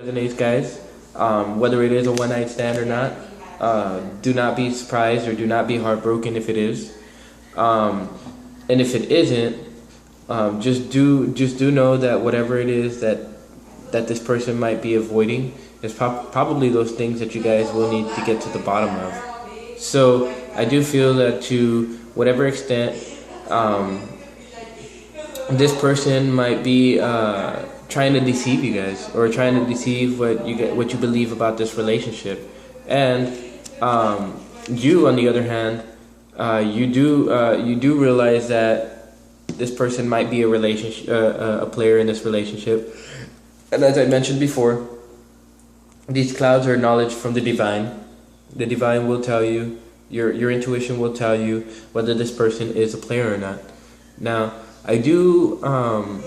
Resonates, guys. Whether it is a one night stand or not, do not be surprised or do not be heartbroken if it is. And if it isn't, just do know that whatever it is that this person might be avoiding is probably those things that you guys will need to get to the bottom of. So I do feel that to whatever extent this person might be trying to deceive you guys or trying to deceive what you believe about this relationship, and you on the other hand, you do realize that this person might be a player in this relationship. And as I mentioned before, these clouds are knowledge from the divine. The divine will tell you, your intuition will tell you whether this person is a player or not. Now, I do want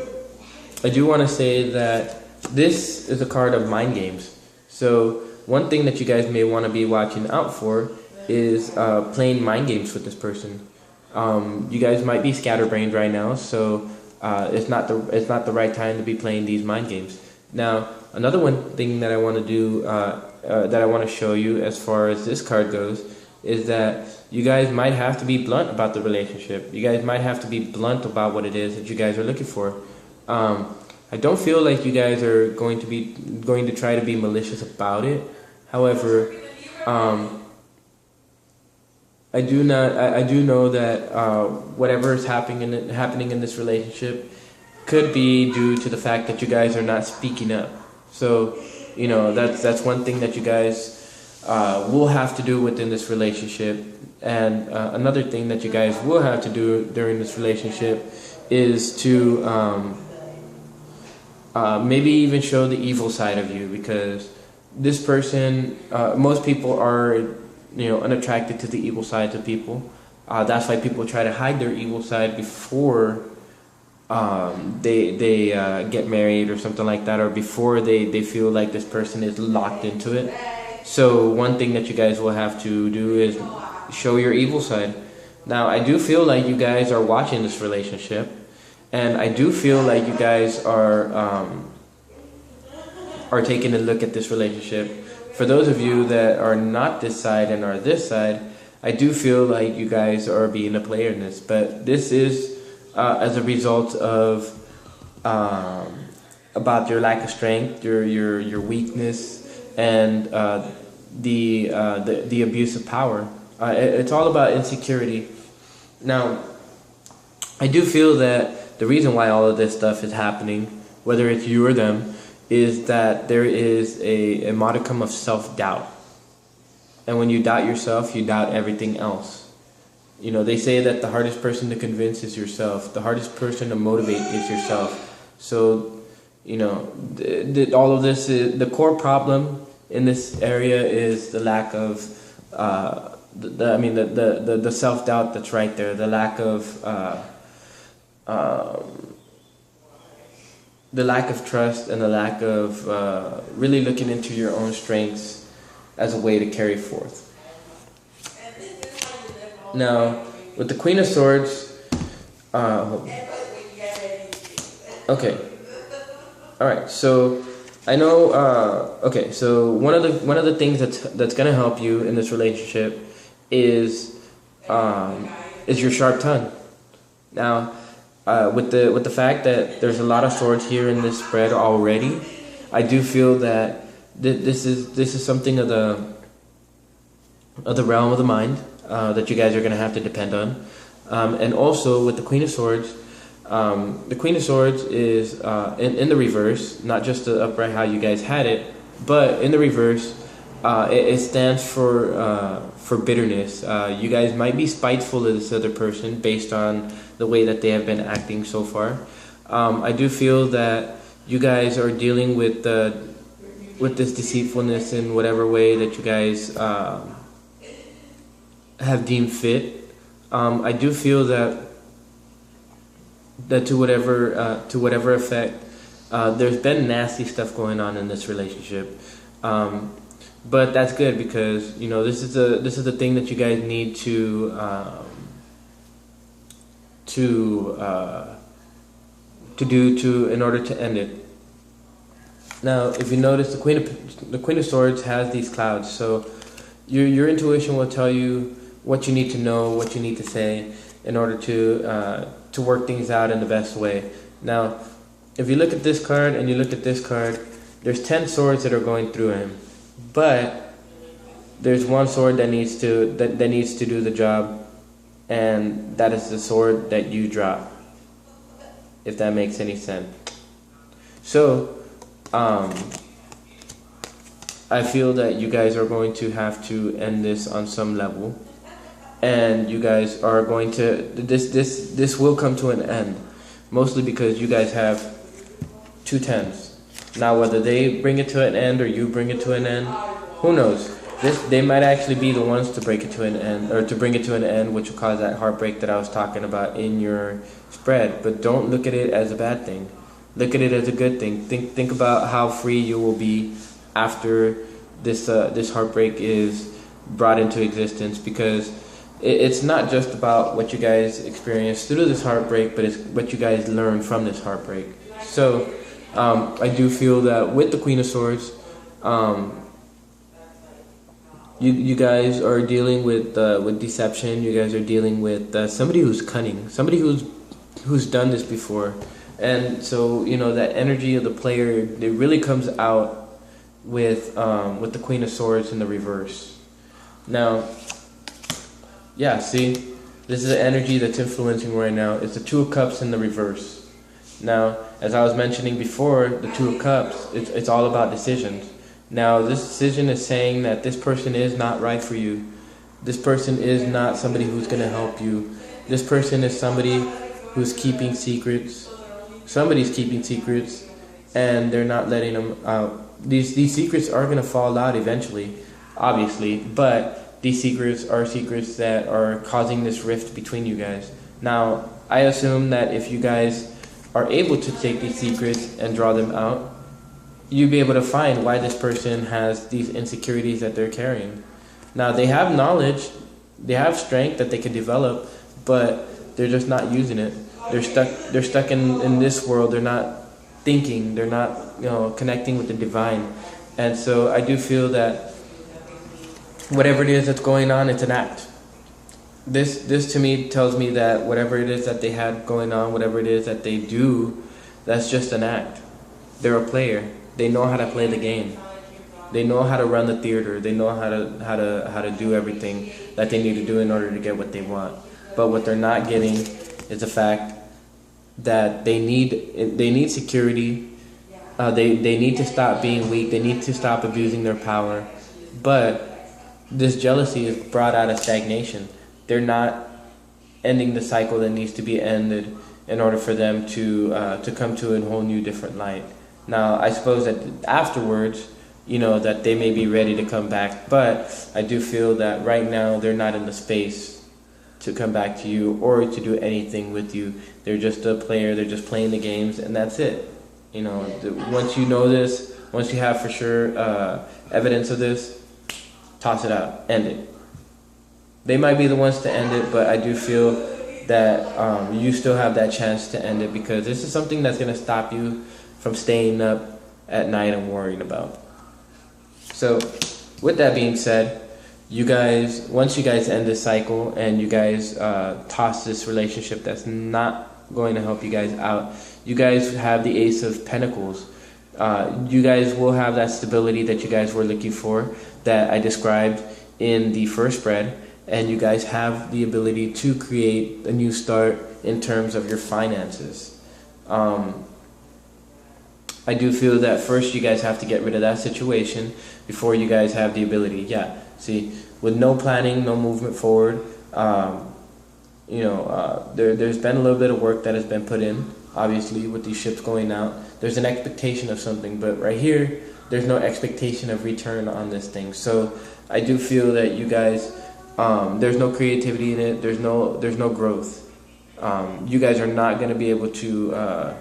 to say that this is a card of mind games. So one thing that you guys may want to be watching out for is playing mind games with this person. You guys might be scatterbrained right now, so it's not the right time to be playing these mind games. Now, another one thing that I want to do, that I want to show you as far as this card goes, is that you guys might have to be blunt about the relationship. You guys might have to be blunt about what it is that you guys are looking for. I don't feel like you guys are going to try to be malicious about it. However, I do know that whatever is happening in this relationship could be due to the fact that you guys are not speaking up. So, that's one thing that you guys will have to do within this relationship. And another thing that you guys will have to do during this relationship is to maybe even show the evil side of you, because this person, most people are, unattracted to the evil sides of people. That's why people try to hide their evil side before they get married or something like that, or before they feel like this person is locked into it. So one thing that you guys will have to do is show your evil side. Now, I do feel like you guys are watching this relationship, and I do feel like you guys are taking a look at this relationship. For those of you that are not this side and are this side, I do feel like you guys are being a player in this. But this is as a result of about your lack of strength, your weakness, and the abuse of power. It's all about insecurity. Now, I do feel that the reason why all of this stuff is happening, whether it's you or them, is that there is a modicum of self-doubt. And when you doubt yourself, you doubt everything else. They say that the hardest person to convince is yourself. The hardest person to motivate is yourself. So, all of this the core problem in this area is the lack of the self-doubt that's right there. The lack of trust, and the lack of really looking into your own strengths as a way to carry forth. Now, with the Queen of Swords, okay, all right. So I know. Okay, so one of the things that's gonna help you in this relationship is your sharp tongue. Now, with the fact that there's a lot of swords here in this spread already, I do feel that this is something of the realm of the mind that you guys are going to have to depend on. And also with the Queen of Swords, is in the reverse, not just the upright how you guys had it, but in the reverse, it stands for bitterness. You guys might be spiteful of this other person based on the way that they have been acting so far. I do feel that you guys are dealing with this deceitfulness in whatever way that you guys have deemed fit. I do feel that to whatever effect, there's been nasty stuff going on in this relationship. But that's good, because this is the thing that you guys need to do in order to end it. Now, if you notice, the Queen of Swords has these clouds, so your intuition will tell you what you need to know, what you need to say, in order to work things out in the best way. Now, if you look at this card and you look at this card, there's 10 swords that are going through him, but there's one sword that needs to do the job, and that is the sword that you drop. If that makes any sense. So, I feel that you guys are going to have to end this on some level, and you guys are going to this will come to an end, mostly because you guys have 2 10s. Now, whether they bring it to an end or you bring it to an end, who knows? They might actually be the ones to break it to an end, or to bring it to an end, which will cause that heartbreak that I was talking about in your spread. But don't look at it as a bad thing. Look at it as a good thing. Think about how free you will be after this heartbreak is brought into existence, because it's not just about what you guys experience through this heartbreak, but it's what you guys learn from this heartbreak. So I do feel that with the Queen of Swords, you guys are dealing with deception. You guys are dealing with somebody who's cunning, somebody who's done this before, and so that energy of the player, it really comes out with the Queen of Swords in the reverse. Now, yeah, see, this is the energy that's influencing right now. It's the Two of Cups in the reverse. Now, as I was mentioning before, the Two of Cups, it's all about decisions. Now, this decision is saying that this person is not right for you. This person is not somebody who's going to help you. This person is somebody who's keeping secrets. Somebody's keeping secrets, and they're not letting them out. These secrets are going to fall out eventually, obviously, but these secrets are secrets that are causing this rift between you guys. Now, I assume that if you guys are able to take these secrets and draw them out, you'll be able to find why this person has these insecurities that they're carrying. Now, they have knowledge, they have strength that they can develop, but they're just not using it. They're stuck in this world. They're not thinking, they're not connecting with the divine. And so I do feel that whatever it is that's going on, it's an act. This to me tells me that whatever it is that they had going on, whatever it is that they do, that's just an act. They're a player. They know how to play the game. They know how to run the theater. They know how to do everything that they need to do in order to get what they want. But what they're not getting is the fact that they need security. They need to stop being weak. They need to stop abusing their power. But this jealousy is brought out of stagnation. They're not ending the cycle that needs to be ended in order for them to come to a whole new different light. Now, I suppose that afterwards, that they may be ready to come back, but I do feel that right now they're not in the space to come back to you or to do anything with you. They're just a player. They're just playing the games, and that's it. Once you know this, once you have for sure evidence of this, toss it out, end it. They might be the ones to end it, but I do feel that you still have that chance to end it, because this is something that's going to stop you from staying up at night and worrying about. So, with that being said, once you guys end this cycle and you guys toss this relationship that's not going to help you guys out, you guys have the Ace of Pentacles. You guys will have that stability that you guys were looking for, that I described in the first spread, and you guys have the ability to create a new start in terms of your finances. I do feel that first you guys have to get rid of that situation before you guys have the ability. Yeah, see, with no planning, no movement forward, there's been a little bit of work that has been put in, obviously, with these ships going out. There's an expectation of something, but right here, there's no expectation of return on this thing. So I do feel that you guys, there's no creativity in it. There's no growth. You guys are not going to be able to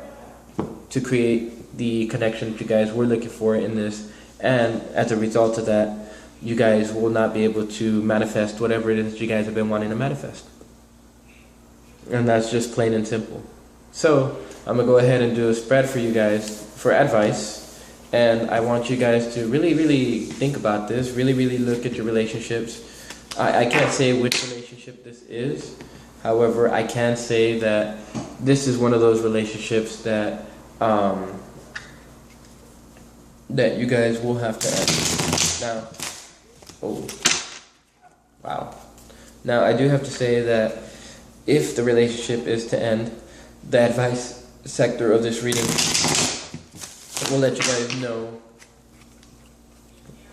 create the connection that you guys were looking for in this, and as a result of that, you guys will not be able to manifest whatever it is that you guys have been wanting to manifest. And that's just plain and simple. So I'm gonna go ahead and do a spread for you guys for advice, And I want you guys to really, really think about this, really, really look at your relationships. I can't say which relationship this is. However, I can say that this is one of those relationships that that you guys will have to end. Now, oh, wow. Now, I do have to say that if the relationship is to end, the advice sector of this reading will let you guys know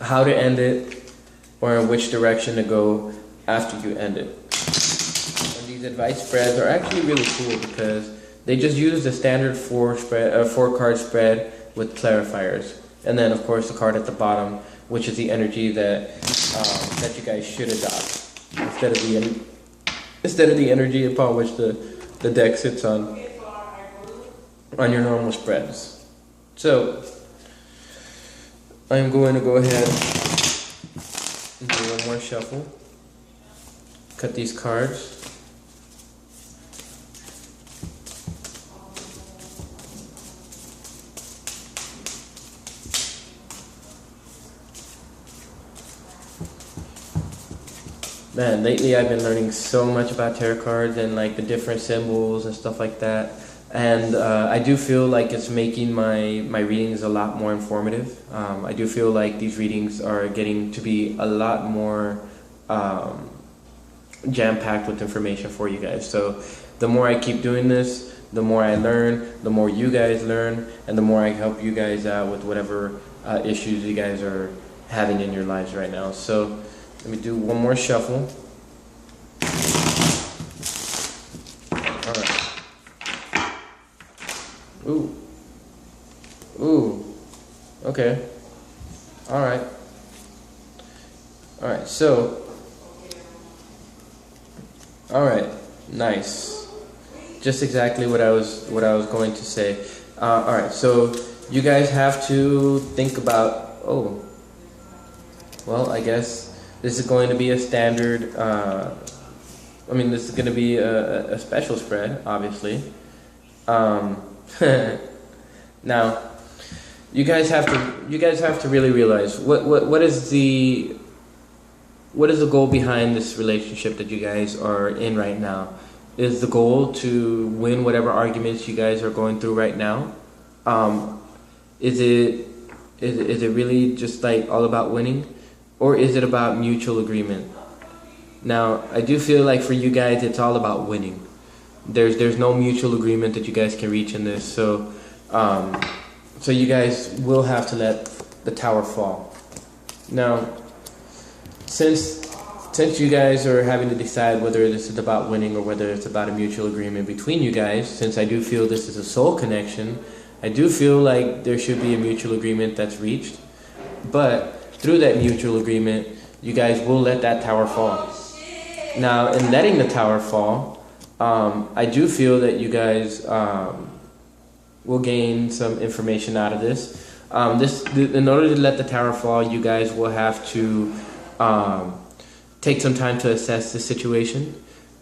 how to end it or in which direction to go after you end it. And these advice spreads are actually really cool because they just use the standard four card spread with clarifiers. And then, of course, the card at the bottom, which is the energy that that you guys should adopt instead of the energy upon which the deck sits on your normal spreads. So I'm going to go ahead and do one more shuffle. Cut these cards. Man, lately I've been learning so much about tarot cards and like the different symbols and stuff like that. And I do feel like it's making my readings a lot more informative. I do feel like these readings are getting to be a lot more jam-packed with information for you guys. So the more I keep doing this, the more I learn, the more you guys learn, and the more I help you guys out with whatever issues you guys are having in your lives right now. So let me do one more shuffle. Alright. Ooh. Ooh. Okay. Alright. Alright, so. Alright. Nice. Just exactly what I was going to say. Alright, so you guys have to think about, oh. Well, I guess this is going to be a standard, this is going to be a special spread, obviously. Now, you guys have to really realize what is the goal behind this relationship that you guys are in right now? Is the goal to win whatever arguments you guys are going through right now? Is it really just like all about winning? Or is it about mutual agreement? Now, I do feel like for you guys, it's all about winning. There's no mutual agreement that you guys can reach in this, so you guys will have to let the tower fall. Now, since you guys are having to decide whether this is about winning or whether it's about a mutual agreement between you guys, since I do feel this is a soul connection, I do feel like there should be a mutual agreement that's reached, but through that mutual agreement, you guys will let that tower fall. Now, in letting the tower fall, I do feel that you guys will gain some information out of this. In order to let the tower fall, you guys will have to take some time to assess the situation.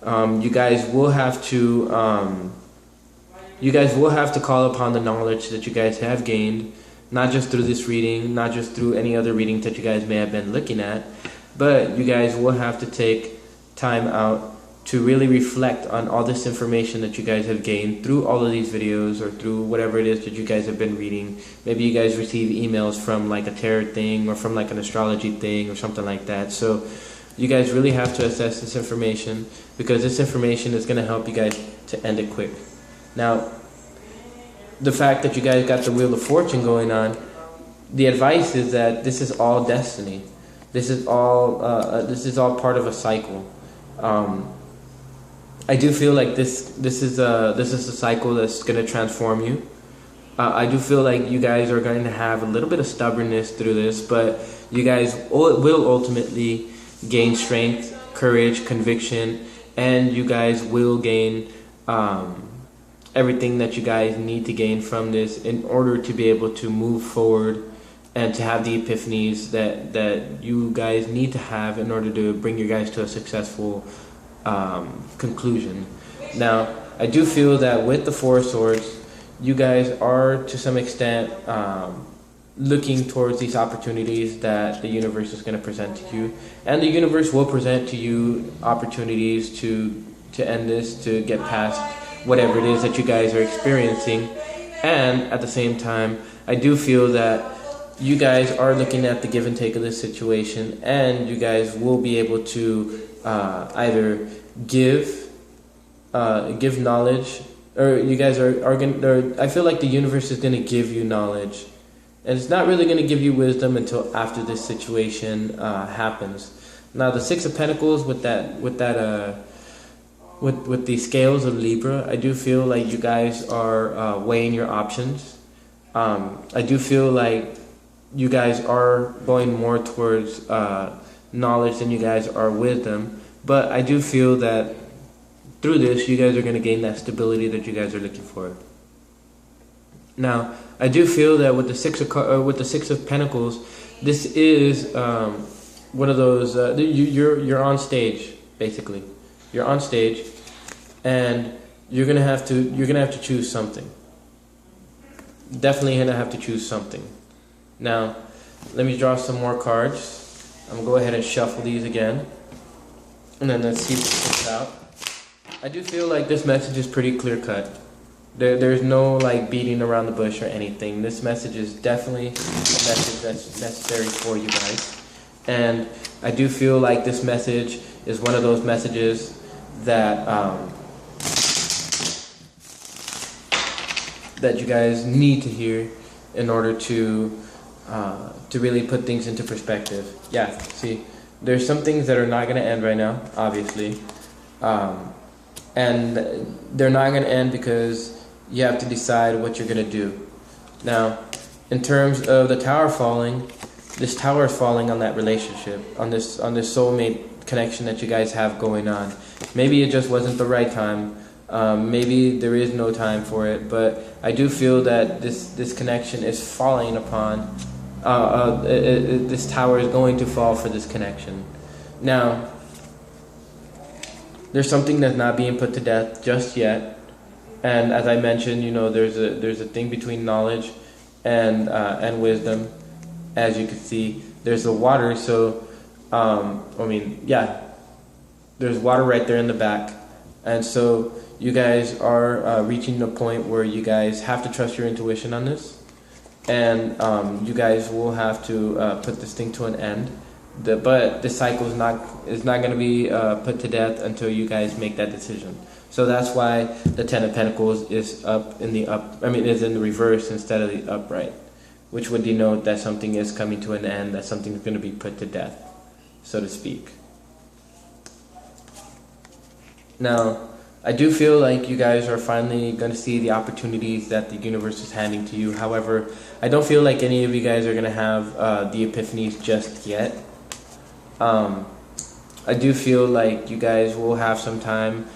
You guys will have to call upon the knowledge that you guys have gained, not just through this reading, not just through any other readings that you guys may have been looking at, but you guys will have to take time out to really reflect on all this information that you guys have gained through all of these videos or through whatever it is that you guys have been reading. Maybe you guys receive emails from like a tarot thing or from like an astrology thing or something like that. So you guys really have to assess this information because this information is going to help you guys to end it quick. Now, the fact that you guys got the Wheel of Fortune going on, the advice is that this is all destiny. This is all part of a cycle. I do feel like this is a cycle that's going to transform you. I do feel like you guys are going to have a little bit of stubbornness through this, but you guys will ultimately gain strength, courage, conviction, and you guys will gain everything that you guys need to gain from this in order to be able to move forward and to have the epiphanies that you guys need to have in order to bring you guys to a successful conclusion. Now, I do feel that with the Four of Swords, you guys are to some extent looking towards these opportunities that the universe is going to present to you, and the universe will present to you opportunities to end this, to get past whatever it is that you guys are experiencing. And at the same time, I do feel that you guys are looking at the give and take of this situation, and you guys will be able to either give knowledge, or you guys are going to, I feel like the universe is going to give you knowledge, and it's not really going to give you wisdom until after this situation happens. Now, the Six of Pentacles with the scales of Libra, I do feel like you guys are weighing your options. I do feel like you guys are going more towards knowledge than you guys are wisdom, but I do feel that through this, you guys are going to gain that stability that you guys are looking for. Now, I do feel that with the Six of Pentacles, this is one of those. You're on stage, basically. You're on stage, and you're gonna have to choose something. Definitely gonna have to choose something. Now, let me draw some more cards. I'm gonna go ahead and shuffle these again, and then let's see what comes out. I do feel like this message is pretty clear cut. There's no like beating around the bush or anything. This message is definitely a message that's necessary for you guys, and I do feel like this message is one of those messages that that you guys need to hear in order to really put things into perspective. Yeah, see, there's some things that are not going to end right now, obviously, and they're not going to end because you have to decide what you're going to do. Now, in terms of the tower falling, this tower is falling on that relationship, on this soulmate connection that you guys have going on. Maybe it just wasn't the right time. Maybe there is no time for it, but I do feel that this connection is falling upon. This tower is going to fall for this connection. Now, there's something that's not being put to death just yet, and as I mentioned, you know, there's a thing between knowledge and wisdom. As you can see, there's the water. So, there's water right there in the back, and so you guys are reaching a point where you guys have to trust your intuition on this, and you guys will have to put this thing to an end. But this cycle is not going to be put to death until you guys make that decision. So that's why the Ten of Pentacles is in the reverse instead of the upright, which would denote that something is coming to an end, that something is going to be put to death, so to speak. Now, I do feel like you guys are finally going to see the opportunities that the universe is handing to you. However, I don't feel like any of you guys are going to have the epiphanies just yet. I do feel like you guys will have some time.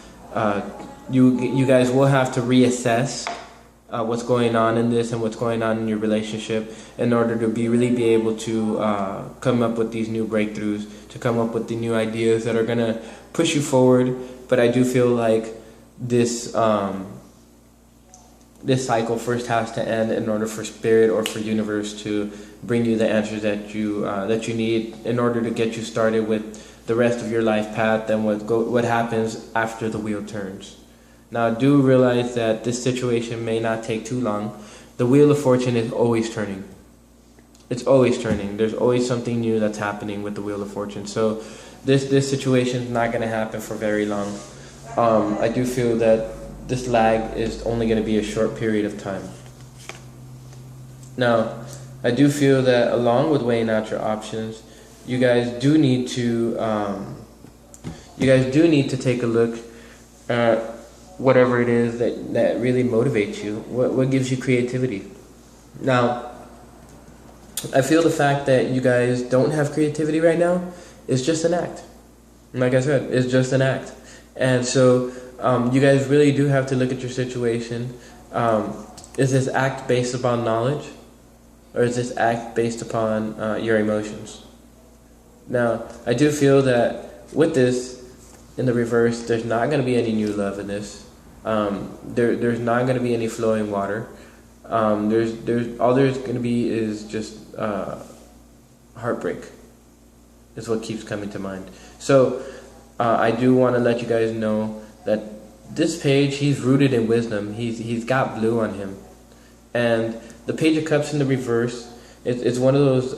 You guys will have to reassess what's going on in this and what's going on in your relationship in order to really be able to come up with these new breakthroughs, to come up with the new ideas that are going to push you forward. But I do feel like this cycle first has to end in order for spirit or for universe to bring you the answers that you need in order to get you started with the rest of your life path and what happens after the wheel turns. Now, do realize that this situation may not take too long. The Wheel of Fortune is always turning. It's always turning. There's always something new that's happening with the Wheel of Fortune. So this situation is not going to happen for very long. I do feel that this lag is only going to be a short period of time. Now, I do feel that along with weighing out your options, you guys do need to take a look at whatever it is that really motivates you. What gives you creativity? Now, I feel the fact that you guys don't have creativity right now is just an act. Like I said, it's just an act. And so you guys really do have to look at your situation. Is this act based upon knowledge, or is this act based upon your emotions? Now, I do feel that with this in the reverse, there's not going to be any new love in this. There's not going to be any flowing water. There's all there's gonna be is just heartbreak. Is what keeps coming to mind. So I do want to let you guys know that this page, he's rooted in wisdom. He's got blue on him, and the Page of Cups in the reverse. It's one of those.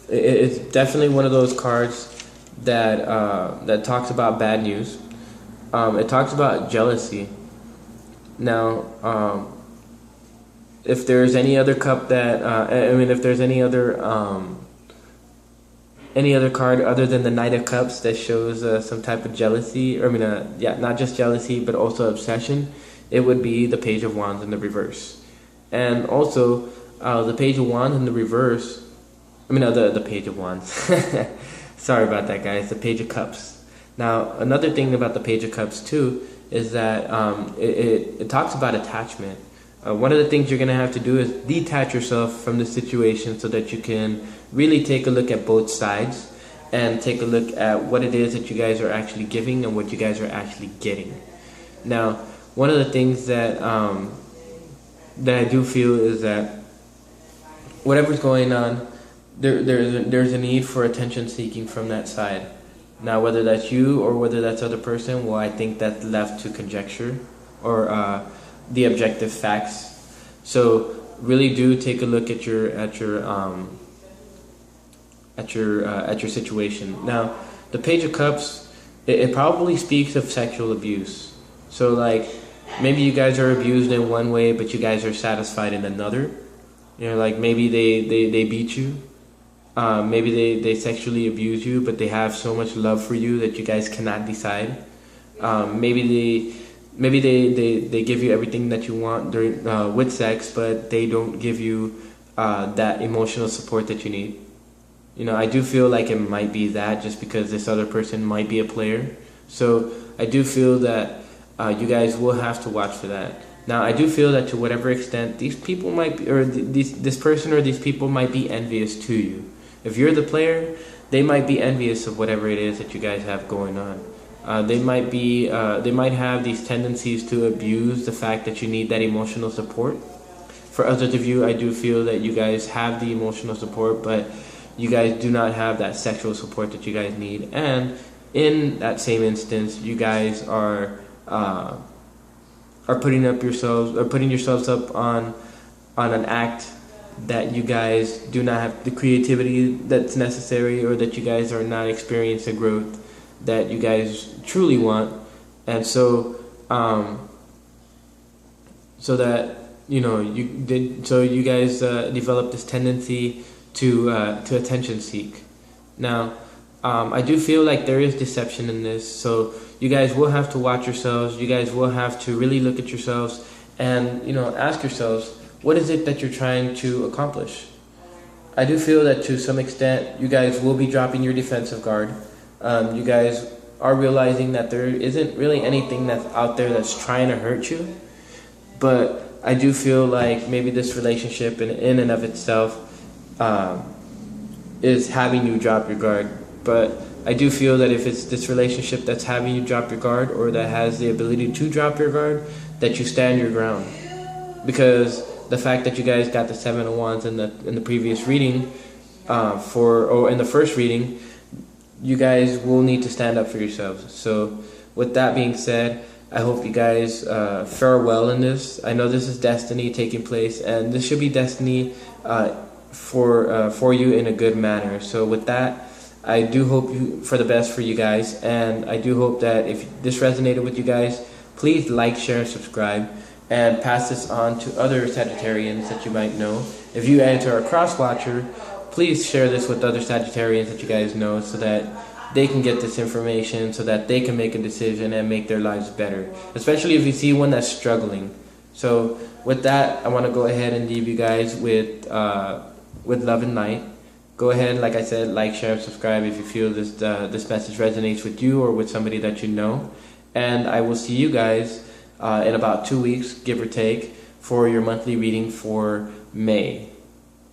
It's definitely one of those cards that that talks about bad news. It talks about jealousy. Now, if there's any other cup that if there's any other card other than the Knight of Cups that shows some type of jealousy, or not just jealousy but also obsession, it would be the Page of Wands in the reverse. And also the Page of Wands in the reverse, the Page of Wands. Sorry about that, guys. The Page of Cups. Now, another thing about the Page of Cups too is that it talks about attachment. One of the things you're going to have to do is detach yourself from the situation so that you can really take a look at both sides and take a look at what it is that you guys are actually giving and what you guys are actually getting. Now, one of the things that that I do feel is that whatever's going on, there's a need for attention seeking from that side. Now, whether that's you or whether that's other person, well, I think that's left to conjecture or the objective facts. So really do take a look at your situation. Now, the Page of Cups, it probably speaks of sexual abuse. So like maybe you guys are abused in one way, but you guys are satisfied in another. Like maybe they beat you. Maybe they sexually abuse you, but they have so much love for you that you guys cannot decide. Maybe they give you everything that you want during with sex, but they don't give you that emotional support that you need. I do feel like it might be that, just because this other person might be a player. So I do feel that you guys will have to watch for that. Now, I do feel that to whatever extent these people might be, or this person or these people might be envious to you. If you're the player, they might be envious of whatever it is that you guys have going on. They might have these tendencies to abuse the fact that you need that emotional support. For others of you, I do feel that you guys have the emotional support, but you guys do not have that sexual support that you guys need. And in that same instance, you guys are putting yourselves up on an act that you guys do not have the creativity that's necessary, or that you guys are not experiencing growth that you guys truly want. And so you guys develop this tendency to attention seek. Now, I do feel like there is deception in this, so you guys will have to watch yourselves. You guys will have to really look at yourselves and ask yourselves, what is it that you're trying to accomplish? I do feel that to some extent you guys will be dropping your defensive guard. You guys are realizing that there isn't really anything that's out there that's trying to hurt you. But I do feel like maybe this relationship in and of itself is having you drop your guard. But I do feel that if it's this relationship that's having you drop your guard, or that has the ability to drop your guard, that you stand your ground. Because the fact that you guys got the Seven of Wands in the previous reading, in the first reading, you guys will need to stand up for yourselves. So with that being said, I hope you guys fare well in this. I know this is destiny taking place, and this should be destiny for you in a good manner. So with that, I do hope for the best for you guys, and I do hope that if this resonated with you guys, please like, share, and subscribe, and pass this on to other Sagittarians that you might know. If you enter a cross watcher, please share this with other Sagittarians that you guys know, so that they can get this information, so that they can make a decision and make their lives better, especially if you see one that's struggling. So with that, I want to go ahead and leave you guys with love and light. Go ahead, like I said, like, share, and subscribe if you feel this message resonates with you or with somebody that you know. And I will see you guys in about 2 weeks, give or take, for your monthly reading for May.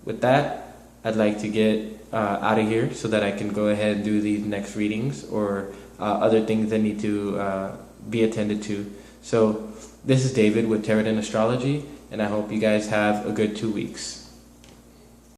With that, I'd like to get out of here so that I can go ahead and do these next readings, or other things that need to be attended to. So this is David with Tarot and Astrology, and I hope you guys have a good 2 weeks.